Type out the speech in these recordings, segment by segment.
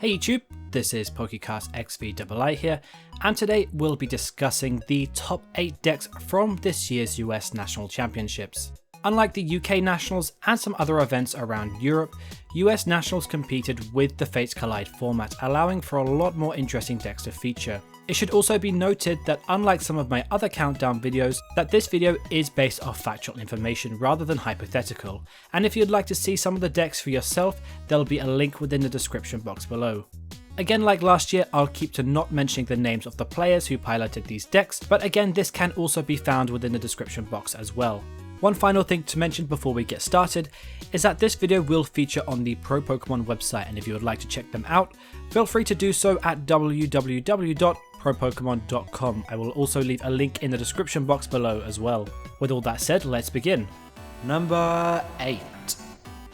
Hey YouTube, this is PokéCastXVll here, and today we'll be discussing the top 8 decks from this year's US National Championships. Unlike the UK Nationals and some other events around Europe, US Nationals competed with the Fates Collide format, allowing for a lot more interesting decks to feature. It should also be noted that unlike some of my other countdown videos, that this video is based off factual information rather than hypothetical, and if you'd like to see some of the decks for yourself, there'll be a link within the description box below. Again, like last year, I'll keep to not mentioning the names of the players who piloted these decks, but again, this can also be found within the description box as well. One final thing to mention before we get started is that this video will feature on the ProPokemon website, and if you would like to check them out, feel free to do so at www.propokemon.com. I will also leave a link in the description box below as well. With all that said, let's begin. Number 8.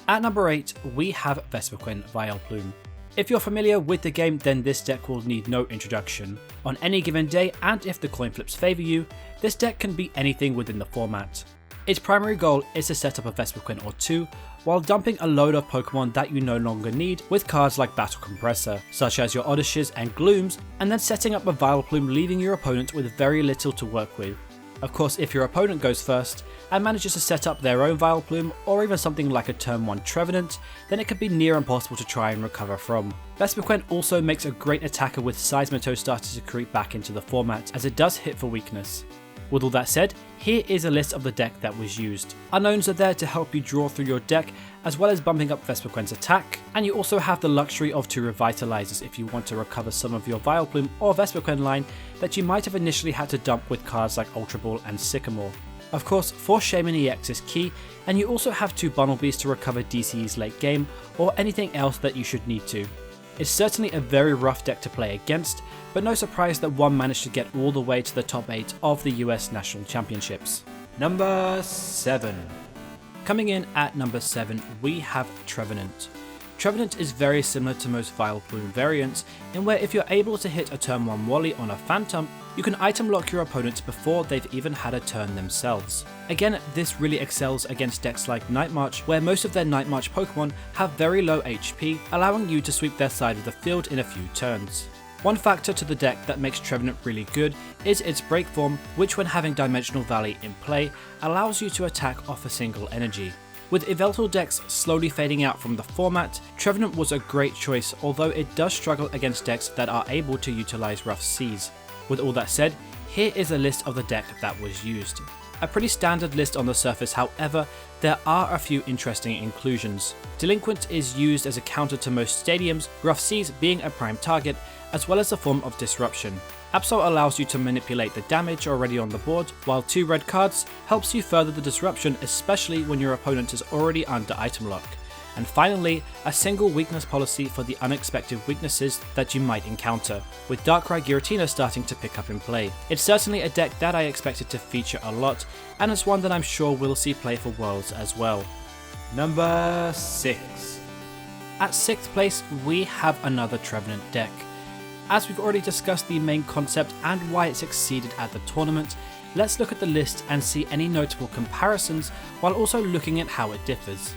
At number 8, we have Vespiquen Vileplume. If you're familiar with the game, then this deck will need no introduction. On any given day, and if the coin flips favour you, this deck can beat anything within the format. Its primary goal is to set up a Vespiquen or two, while dumping a load of Pokemon that you no longer need with cards like Battle Compressor, such as your Oddyshes and Glooms, and then setting up a Vileplume, leaving your opponent with very little to work with. Of course, if your opponent goes first and manages to set up their own Vileplume, or even something like a turn 1 Trevenant, then it can be near impossible to try and recover from. Vespiquen also makes a great attacker with Seismitoad starting to creep back into the format, as it does hit for weakness. With all that said, here is a list of the deck that was used. Unknowns are there to help you draw through your deck, as well as bumping up Vespiquen's attack, and you also have the luxury of 2 Revitalizers if you want to recover some of your Vileplume or Vespiquen line that you might have initially had to dump with cards like Ultra Ball and Sycamore. Of course, Force Shaman EX is key, and you also have 2 Bunnelbees to recover DCEs late game, or anything else that you should need to. It's certainly a very rough deck to play against, but no surprise that one managed to get all the way to the top 8 of the US National Championships. Number 7. Coming in at number 7, we have Trevenant. Trevenant is very similar to most Vileplume variants, in where if you're able to hit a turn 1 Wally on a Phantom, you can item lock your opponent before they've even had a turn themselves. Again, this really excels against decks like Night March, where most of their Night March Pokemon have very low HP, allowing you to sweep their side of the field in a few turns. One factor to the deck that makes Trevenant really good is its break form, which when having Dimensional Valley in play, allows you to attack off a single energy. With Yveltal decks slowly fading out from the format, Trevenant was a great choice, although it does struggle against decks that are able to utilize Rough Seas. With all that said, here is a list of the deck that was used. A pretty standard list on the surface, however, there are a few interesting inclusions. Delinquent is used as a counter to most stadiums, Rough Seas being a prime target, as well as a form of disruption. Absol allows you to manipulate the damage already on the board, while 2 red cards helps you further the disruption, especially when your opponent is already under item lock. And finally, a single weakness policy for the unexpected weaknesses that you might encounter, with Darkrai Giratina starting to pick up in play. It's certainly a deck that I expected to feature a lot, and it's one that I'm sure we'll see play for Worlds as well. Number 6. At 6th place, we have another Trevenant deck. As we've already discussed the main concept and why it succeeded at the tournament, let's look at the list and see any notable comparisons while also looking at how it differs.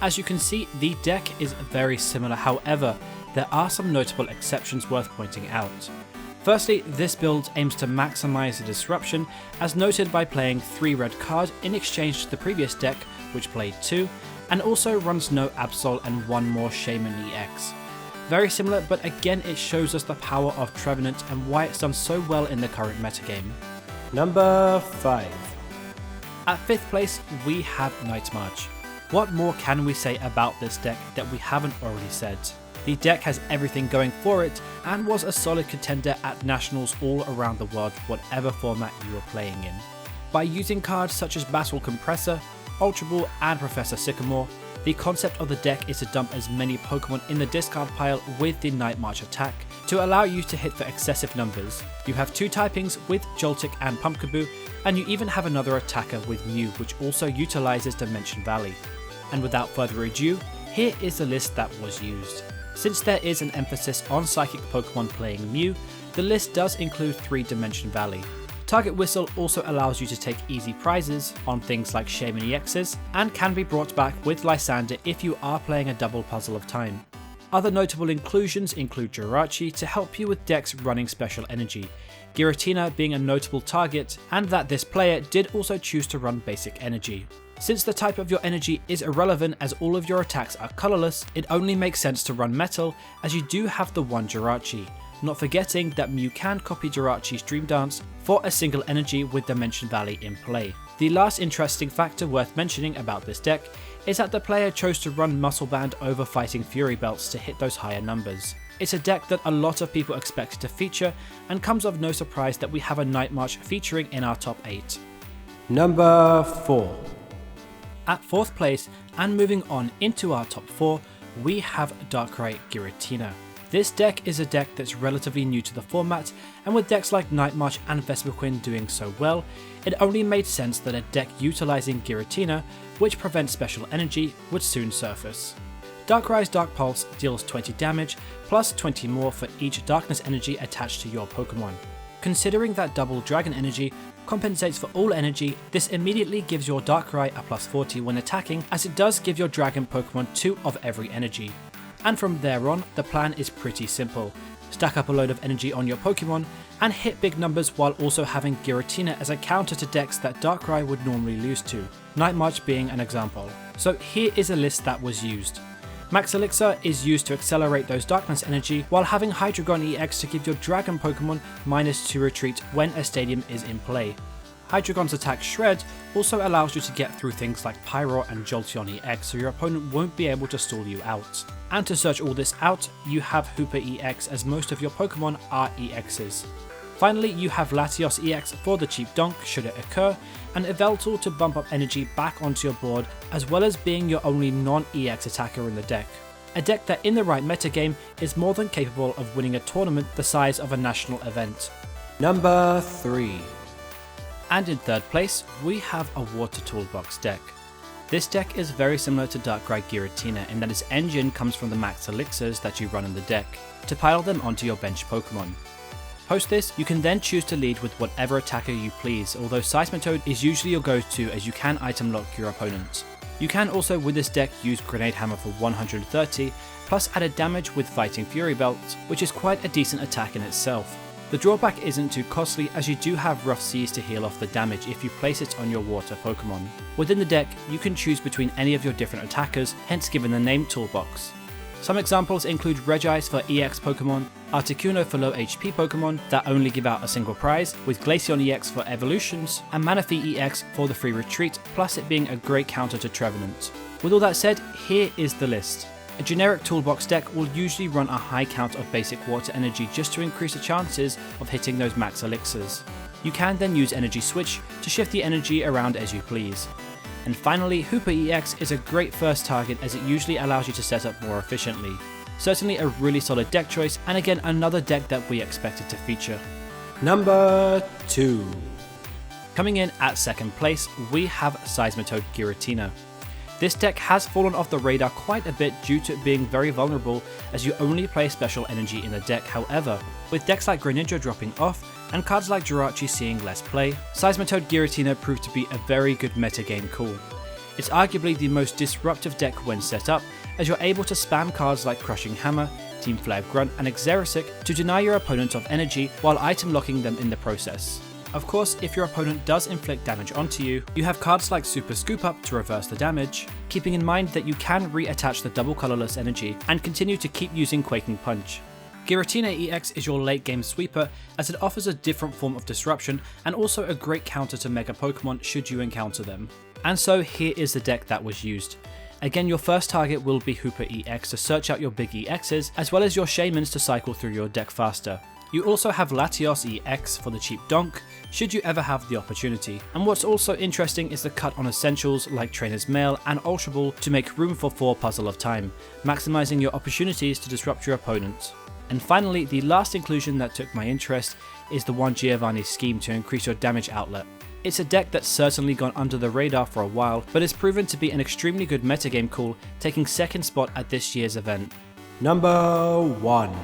As you can see, the deck is very similar, however, there are some notable exceptions worth pointing out. Firstly, this build aims to maximize the disruption, as noted by playing 3 red cards in exchange to the previous deck, which played 2, and also runs no Absol and 1 more Shaman EX. Very similar, but again it shows us the power of Trevenant and why it's done so well in the current metagame. Number 5. At 5th place, we have Night March. What more can we say about this deck that we haven't already said? The deck has everything going for it, and was a solid contender at Nationals all around the world, whatever format you were playing in. By using cards such as Battle Compressor, Ultra Ball and Professor Sycamore, the concept of the deck is to dump as many Pokemon in the discard pile with the Night March attack to allow you to hit for excessive numbers. You have 2 typings with Joltik and Pumpkaboo, and you even have another attacker with Mew, which also utilizes Dimension Valley. And without further ado, here is the list that was used. Since there is an emphasis on Psychic Pokemon playing Mew, the list does include 3 Dimension Valley. Target Whistle also allows you to take easy prizes on things like Shaman EXs, and can be brought back with Lysander if you are playing a double Puzzle of Time. Other notable inclusions include Jirachi to help you with decks running special energy, Giratina being a notable target, and that this player did also choose to run basic energy. Since the type of your energy is irrelevant as all of your attacks are colourless, it only makes sense to run metal as you do have the one Jirachi, not forgetting that Mew can copy Jirachi's Dream Dance for a single energy with Dimension Valley in play. The last interesting factor worth mentioning about this deck is that the player chose to run Muscle Band over Fighting Fury Belts to hit those higher numbers. It's a deck that a lot of people expected to feature, and comes of no surprise that we have a Night March featuring in our top 8. Number 4. At 4th place, and moving on into our top 4, we have Darkrai Giratina. This deck is a deck that's relatively new to the format, and with decks like Night March and Vespiquen doing so well, it only made sense that a deck utilising Giratina, which prevents special energy, would soon surface. Darkrai's Dark Pulse deals 20 damage, plus 20 more for each Darkness energy attached to your Pokemon. Considering that double Dragon energy compensates for all energy, this immediately gives your Darkrai a plus 40 when attacking, as it does give your Dragon Pokemon 2 of every energy. And from there on, the plan is pretty simple. Stack up a load of energy on your Pokemon, and hit big numbers while also having Giratina as a counter to decks that Darkrai would normally lose to, Night March being an example. So here is a list that was used. Max Elixir is used to accelerate those Darkness energy, while having Hydreigon EX to give your Dragon Pokemon -2 retreat when a stadium is in play. Hydreigon's attack Shred also allows you to get through things like Pyro and Jolteon EX, so your opponent won't be able to stall you out. And to search all this out, you have Hooper EX, as most of your Pokemon are EXs. Finally, you have Latios EX for the cheap donk should it occur, and Yveltal to bump up energy back onto your board, as well as being your only non-EX attacker in the deck. A deck that in the right metagame is more than capable of winning a tournament the size of a national event. Number 3. And in 3rd place, we have a Water Toolbox deck. This deck is very similar to Darkrai Giratina in that its engine comes from the max elixirs that you run in the deck, to pile them onto your bench Pokemon. Post this, you can then choose to lead with whatever attacker you please, although Seismitoad is usually your go-to as you can item lock your opponent. You can also with this deck use Grenade Hammer for 130, plus added damage with Fighting Fury Belt, which is quite a decent attack in itself. The drawback isn't too costly as you do have Rough Seas to heal off the damage if you place it on your water Pokemon. Within the deck, you can choose between any of your different attackers, hence given the name Toolbox. Some examples include Regice for EX Pokemon, Articuno for low HP Pokemon that only give out a single prize, with Glaceon EX for evolutions, and Manaphy EX for the free retreat, plus it being a great counter to Trevenant. With all that said, here is the list. A generic toolbox deck will usually run a high count of basic water energy just to increase the chances of hitting those max elixirs. You can then use Energy Switch to shift the energy around as you please. And finally, Hooper EX is a great first target as it usually allows you to set up more efficiently. Certainly a really solid deck choice, and again another deck that we expected to feature. Number 2. Coming in at 2nd place, we have Seismitoad Giratina. This deck has fallen off the radar quite a bit due to it being very vulnerable as you only play special energy in the deck. However, with decks like Greninja dropping off and cards like Jirachi seeing less play, Seismitoad Giratina proved to be a very good metagame call. It's arguably the most disruptive deck when set up, as you're able to spam cards like Crushing Hammer, Team Flare Grunt and Xerosic to deny your opponent of energy while item locking them in the process. Of course, if your opponent does inflict damage onto you, you have cards like Super Scoop Up to reverse the damage, keeping in mind that you can reattach the double colourless energy and continue to keep using Quaking Punch. Giratina EX is your late game sweeper as it offers a different form of disruption and also a great counter to Mega Pokemon should you encounter them. And so here is the deck that was used. Again, your first target will be Hooper EX to search out your big EXs, as well as your Shaymins to cycle through your deck faster. You also have Latios EX for the cheap donk, should you ever have the opportunity. And what's also interesting is the cut on essentials like Trainer's Mail and Ultra Ball to make room for 4 Puzzle of Time, maximising your opportunities to disrupt your opponent. And finally, the last inclusion that took my interest is the one Giovanni scheme to increase your damage outlet. It's a deck that's certainly gone under the radar for a while, but has proven to be an extremely good metagame call, taking 2nd spot at this year's event. Number 1.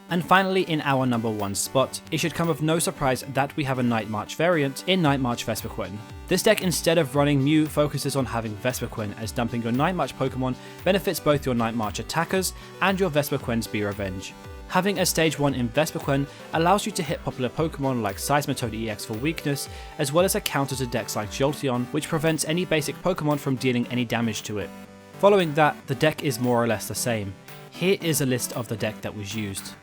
And finally, in our number 1 spot, it should come of no surprise that we have a Night March variant in Night March Vespiquen. This deck, instead of running Mew, focuses on having Vespiquen, as dumping your Night March Pokemon benefits both your Night March attackers and your Vespiquen's Be Revenge. Having a stage 1 in Vespiquen allows you to hit popular Pokemon like Seismitoad EX for weakness, as well as a counter to decks like Jolteon, which prevents any basic Pokemon from dealing any damage to it. Following that, the deck is more or less the same. Here is a list of the deck that was used.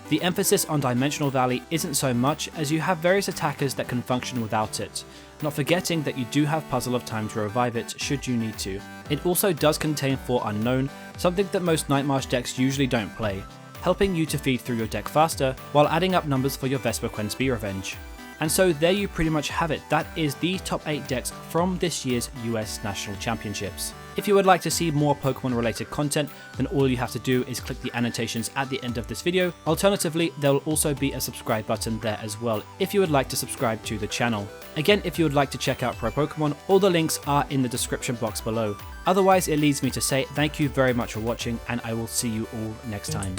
The emphasis on Dimensional Valley isn't so much, as you have various attackers that can function without it, not forgetting that you do have Puzzle of Time to revive it should you need to. It also does contain 4 Unknown, something that most Night March decks usually don't play, helping you to feed through your deck faster while adding up numbers for your Vespiquen's Be Revenge. And so there you pretty much have it. That is the top 8 decks from this year's US National Championships. If you would like to see more Pokemon related content, then all you have to do is click the annotations at the end of this video. Alternatively, there will also be a subscribe button there as well if you would like to subscribe to the channel. Again, if you would like to check out ProPokemon, all the links are in the description box below. Otherwise, it leaves me to say thank you very much for watching, and I will see you all next time.